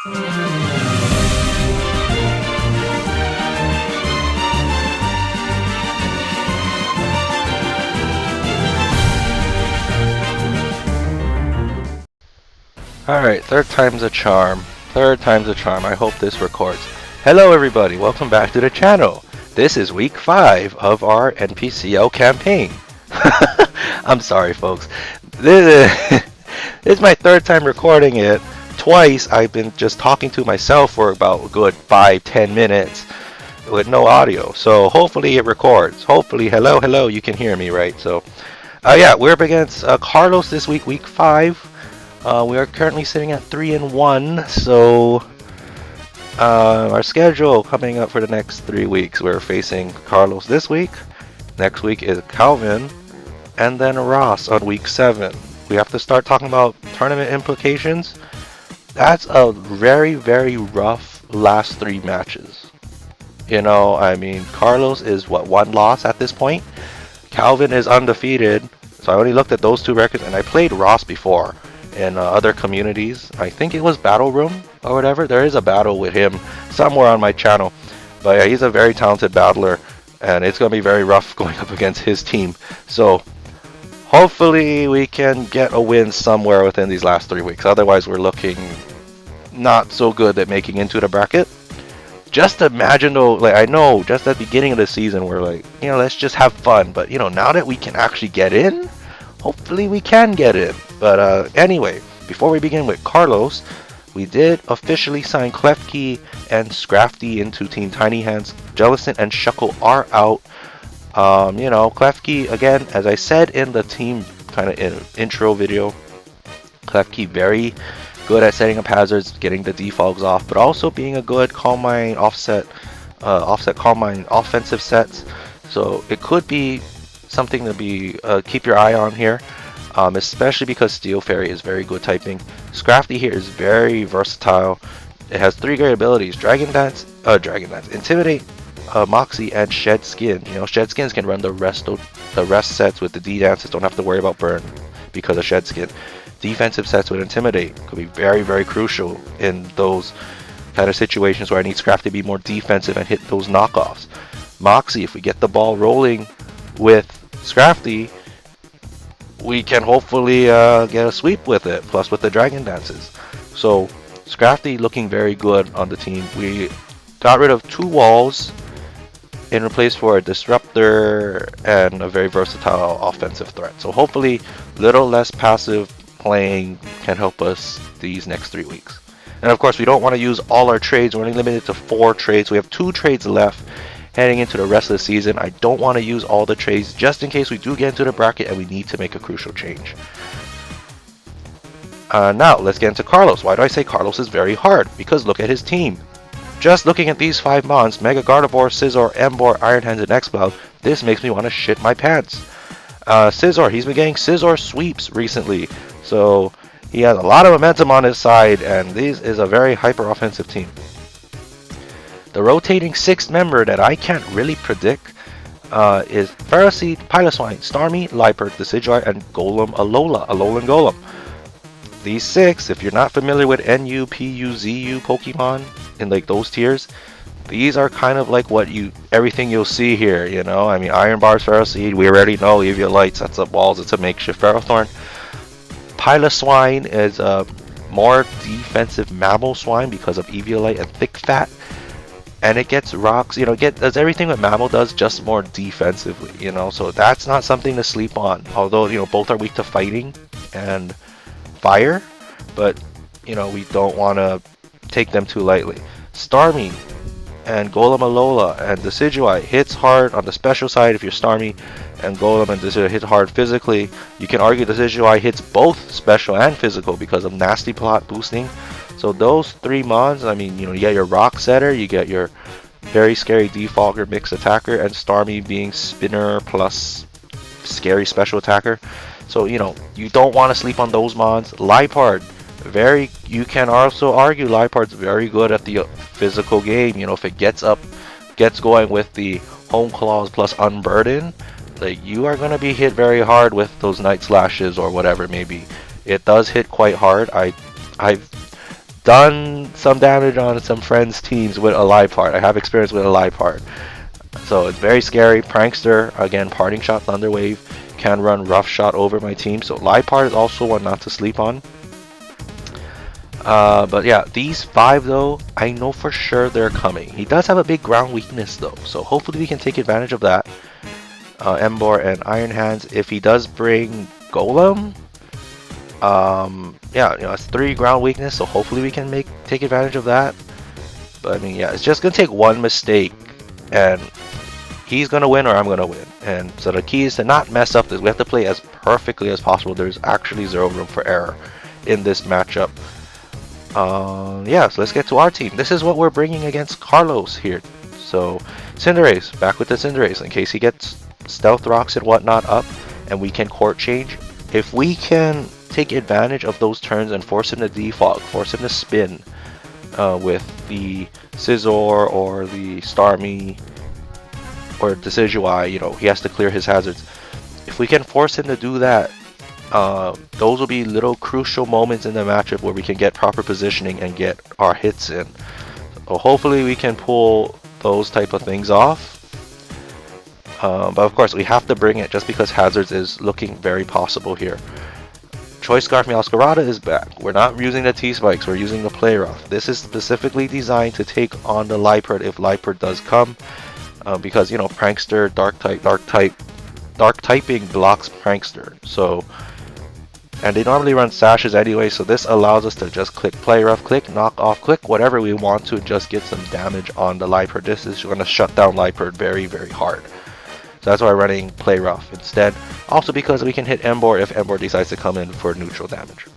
Alright, third time's a charm. Third time's a charm. I hope this records. Hello everybody, welcome back to the channel. This is week 5 of our NPCL campaign. I'm sorry folks. This is my third time recording it. Twice I've been just talking to myself for about a good 5-10 minutes with no audio. So hopefully it records. Hopefully, hello, you can hear me, right? So, yeah, we're up against Carlos this week, week 5. We are currently sitting at 3-1, so our schedule coming up for the next 3 weeks, we're facing Carlos this week, next week is Calvin, and then Ross on week 7. We have to start talking about tournament implications. That's a very, very rough last 3 matches. You know, I mean, Carlos is, what, 1 loss at this point? Calvin is undefeated, so I already looked at those 2 records, and I played Ross before. In other communities. I think it was Battle Room or whatever. There is a battle with him somewhere on my channel. But yeah, he's a very talented battler, and it's going to be very rough going up against his team. So hopefully we can get a win somewhere within these last 3 weeks. Otherwise we're looking not so good at making into the bracket. Just imagine though, like, I know just at the beginning of the season we're like, you know, let's just have fun. But you know, now that we can actually get in, hopefully we can get in. But anyway, before we begin with Carlos, we did officially sign Klefki and Scrafty into Team Tiny Hands. Jellison and Shuckle are out. You know, Klefki, again, as I said in the team kind of intro video, Klefki very good at setting up hazards, getting the defogs off, but also being a good Calm Mind offset Calm Mind offensive sets. So it could be something to be keep your eye on here, especially because Steel Fairy is very good typing. Scrafty here is very versatile. It has 3 great abilities: Dragon Dance, Intimidate, Moxie, and Shed Skin. You know, Shed Skins can run the rest sets with the D dances. Don't have to worry about burn because of Shed Skin. Defensive sets with Intimidate could be very, very crucial in those kind of situations where I need Scrafty to be more defensive and hit those knockoffs. Moxie, if we get the ball rolling with Scrafty, we can hopefully get a sweep with it, plus with the Dragon Dances. So Scrafty looking very good on the team. We got rid of 2 walls in replace for a disruptor and a very versatile offensive threat. So hopefully little less passive playing can help us these next 3 weeks. And of course we don't want to use all our trades. We're only limited to 4 trades. We have 2 trades left heading into the rest of the season. I don't want to use all the trades just in case we do get into the bracket and we need to make a crucial change. Now let's get into Carlos. Why do I say Carlos is very hard? Because look at his team. Just looking at these 5 mons, Mega Gardevoir, Scizor, Emboar, Iron Hands, and X-Cloud, this makes me want to shit my pants. Scizor, he's been getting Scizor sweeps recently, so he has a lot of momentum on his side, and this is a very hyper offensive team. The rotating 6th member that I can't really predict is Ferroseed, Piloswine, Starmie, Liepard, Decidueye, and Golem Alolan Golem. These 6, if you're not familiar with NU, PU, ZU Pokemon in like those tiers, these are kind of like everything you'll see here, you know. I mean, Iron Bars, Ferroseed, we already know. Eviolite sets up walls, it's a makeshift Ferrothorn. Piloswine is a more defensive Mamoswine because of Eviolite and Thick Fat. And it gets rocks, you know, does everything that Mammal does, just more defensively, you know, so that's not something to sleep on. Although, you know, both are weak to fighting and fire, but, you know, we don't want to take them too lightly. Starmie and Golem Alola and Decidueye hits hard on the special side if you're Starmie, and Golem and Decidueye hit hard physically. You can argue Decidueye hits both special and physical because of Nasty Plot boosting. So those 3 mons, I mean, you know, you get your Rock Setter, you get your very scary Defogger mixed attacker, and Starmie being Spinner plus scary special attacker. So, you know, you don't want to sleep on those mons. Liepard, you can also argue Liepard's very good at the physical game. You know, if it gets going with the Home Claws plus Unburden, like, you are going to be hit very hard with those Night Slashes or whatever maybe. It does hit quite hard. I've done some damage on some friends' teams with a live part. I have experience with a live part. So it's very scary. Prankster, again, Parting Shot, Thunderwave, can run Rough Shot over my team. So live part is also one not to sleep on. But yeah, these 5 though, I know for sure they're coming. He does have a big ground weakness though, so hopefully we can take advantage of that. Embor and Iron Hands. If he does bring Golem, yeah, it's 3 ground weakness, so hopefully we can take advantage of that. But I mean, yeah, it's just gonna take one mistake, and he's gonna win or I'm gonna win. And so the key is to not mess up this. We have to play as perfectly as possible. There's actually 0 room for error in this matchup. Yeah, so let's get to our team. This is what we're bringing against Carlos here. So Cinderace, back with the Cinderace in case he gets Stealth Rocks and whatnot up, and we can court change. If we can take advantage of those turns and force him to defog, force him to spin with the Scizor or the Starmie or Decidueye, you know, he has to clear his hazards. If we can force him to do that, those will be little crucial moments in the matchup where we can get proper positioning and get our hits in. So hopefully we can pull those type of things off. But of course we have to bring it just because hazards is looking very possible here. Choice Scarf Meowscarada is back. We're not using the T-Spikes, we're using the Play Rough. This is specifically designed to take on the Liepard if Liepard does come. Because, you know, Prankster, Dark typing blocks Prankster. So, and they normally run sashes anyway, so this allows us to just click Play Rough, click Knock Off, click whatever we want to just get some damage on the Liepard. This is going to shut down Liepard very, very hard. So that's why I'm running Play Rough instead. Also because we can hit Embor if Embor decides to come in for neutral damage.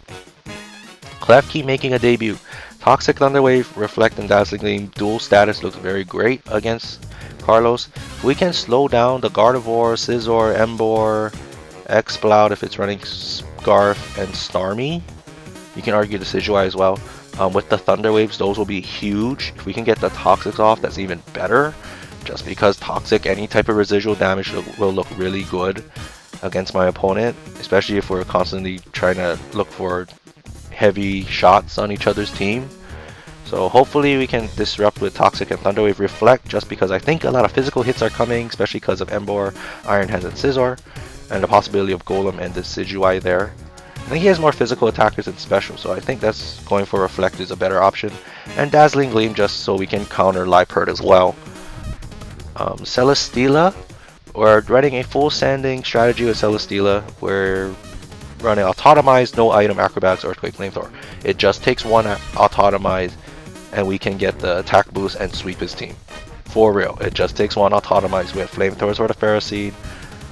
Klefki making a debut. Toxic Thunder Wave, Reflect and Dazzling Gleam. Dual status looks very great against Carlos. If we can slow down the Gardevoir, Scizor, Embor, Exploud if it's running Scarf and Starmie. You can argue the Decidueye as well. With the Thunder Waves, those will be huge. If we can get the Toxics off, that's even better. Just because Toxic, any type of residual damage will look really good against my opponent. Especially if we're constantly trying to look for heavy shots on each other's team. So hopefully we can disrupt with Toxic and Thunder Wave Reflect, just because I think a lot of physical hits are coming, especially because of Embor, Iron Hands, and Scizor, and the possibility of Golem and Decidueye there. I think he has more physical attackers than special, so I think that's going for Reflect is a better option. And Dazzling Gleam just so we can counter Liepard as well. Celesteela, we're running a full sanding strategy with Celesteela. We're running Autotomize, no item, Acrobatics, Earthquake, Flamethrower. It just takes one Autotomize and we can get the attack boost and sweep his team. For real, it just takes one Autotomize. We have Flamethrowers or the Ferroseed.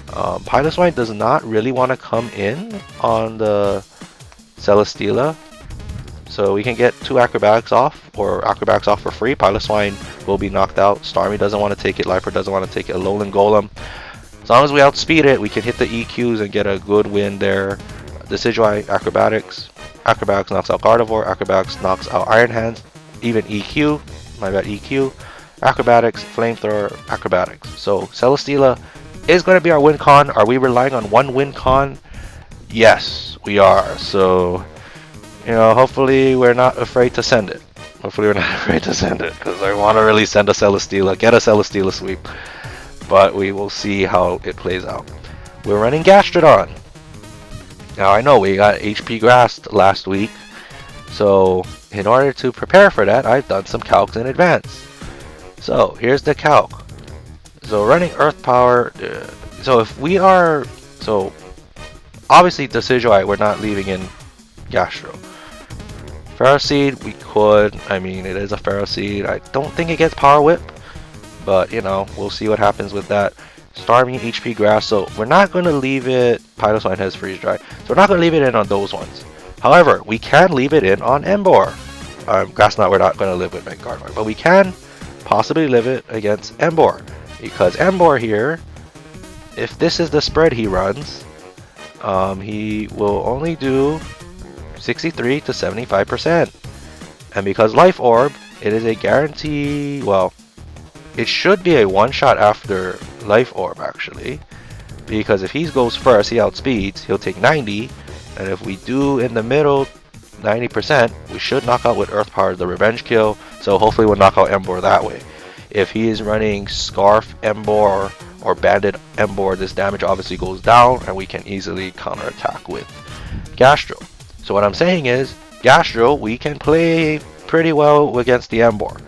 Piloswine does not really want to come in on the Celesteela, so we can get 2 Acrobatics off, or Acrobatics off for free. Piloswine will be knocked out. Starmie doesn't want to take it. Liepard doesn't want to take it. Alolan Golem. As long as we outspeed it, we can hit the EQs and get a good win there. Decidueye, Acrobatics. Acrobatics knocks out Gardevoir. Acrobatics knocks out Iron Hands. Even EQ. My bad, EQ. Acrobatics, Flamethrower, Acrobatics. So Celesteela is going to be our win con. Are we relying on one win con? Yes, we are. So, you know, hopefully we're not afraid to send it. Hopefully we're not afraid to send it, because I want to really send a Celesteela, get a Celesteela sweep. But we will see how it plays out. We're running Gastrodon. Now I know we got HP grassed last week, so in order to prepare for that, I've done some calcs in advance. So here's the calc. So running Earth Power, so if we are, so obviously Decidueye we're not leaving in Gastro. Ferroseed we could, I mean it is a Ferroseed, I don't think it gets Power Whip, but you know, we'll see what happens with that. Starmie, HP Grass, so we're not going to leave it, Piloswine has Freeze Dry, so we're not going to leave it in on those ones. However, we can leave it in on Embor. Grass Knot we're not going to live with Gardevoir, but we can possibly live it against Embor. Because Embor here, if this is the spread he runs, he will only do 63 to 75%. And because Life Orb, it is a guarantee, well, it should be a one-shot after Life Orb actually. Because if he goes first, he outspeeds, he'll take 90. And if we do in the middle, 90%, we should knock out with Earth Power the revenge kill. So hopefully we'll knock out Embor that way. If he is running Scarf Embor or Bandit Embor, this damage obviously goes down and we can easily counterattack with Gastro. So what I'm saying is, Gastro, we can play pretty well against the Embor.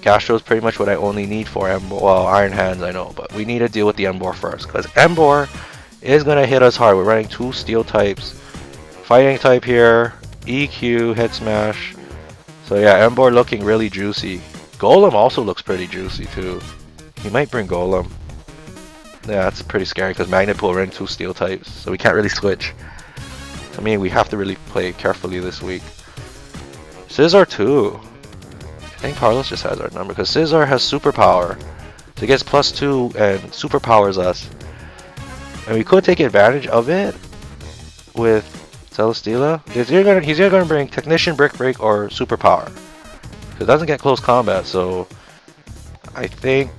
Gastro is pretty much what I only need for Embor. Well, Iron Hands I know, but we need to deal with the Embor first, because Embor is going to hit us hard. We're running 2 steel types. Fighting type here, EQ, head smash. So yeah, Embor looking really juicy. Golem also looks pretty juicy too. He might bring Golem. Yeah, that's pretty scary because Magnet Pull ran 2 steel types, so we can't really switch. I mean, we have to really play carefully this week. Scizor too. I think Carlos just has our number because Scizor has superpower. So he gets +2 and superpowers us. And we could take advantage of it with Celesteela. He's either gonna bring Technician, Brick Break, or Superpower. It doesn't get close combat, so I think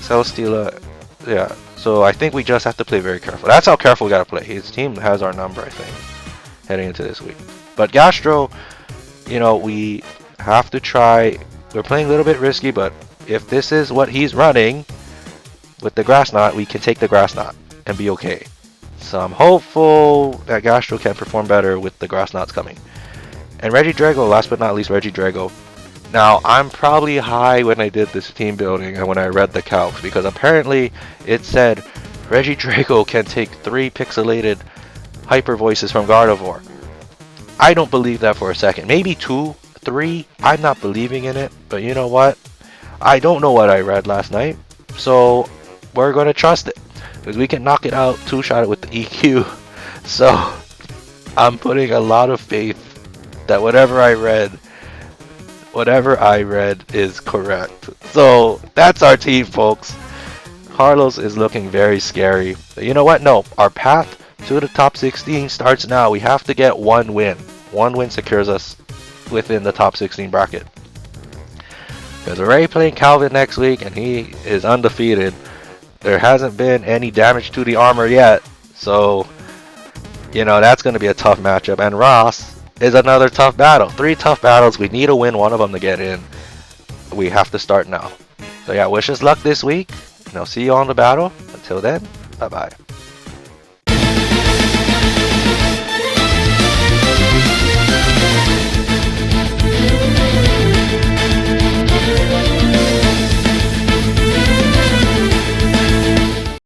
Celesteela, yeah. So I think we just have to play very careful. That's how careful we gotta play. His team has our number, I think, heading into this week. But Gastro, you know, we have to try. We're playing a little bit risky, but if this is what he's running with the Grass Knot, we can take the Grass Knot and be okay. So I'm hopeful that Gastro can perform better with the Grass Knots coming. And Regidrago, last but not least, Regidrago. Now, I'm probably high when I did this team building and when I read the calcs, because apparently it said Regidrago can take 3 pixelated hyper voices from Gardevoir. I don't believe that for a second. Maybe 2, 3. I'm not believing in it, but you know what? I don't know what I read last night, so we're going to trust it. Because we can knock it out, 2-shot it with the EQ. So I'm putting a lot of faith that whatever I read is correct. So that's our team, folks. Carlos is looking very scary. But you know what? No, our path to the top 16 starts now. We have to get 1 win. 1 win secures us within the top 16 bracket. Because we're already playing Calvin next week and he is undefeated. There hasn't been any damage to the armor yet, so you know that's going to be a tough matchup. And Ross is another tough battle. 3 tough battles. We need to win one of them to get in. We have to start now. So yeah, wish us luck this week, and I'll see you on the battle. Until then, bye bye.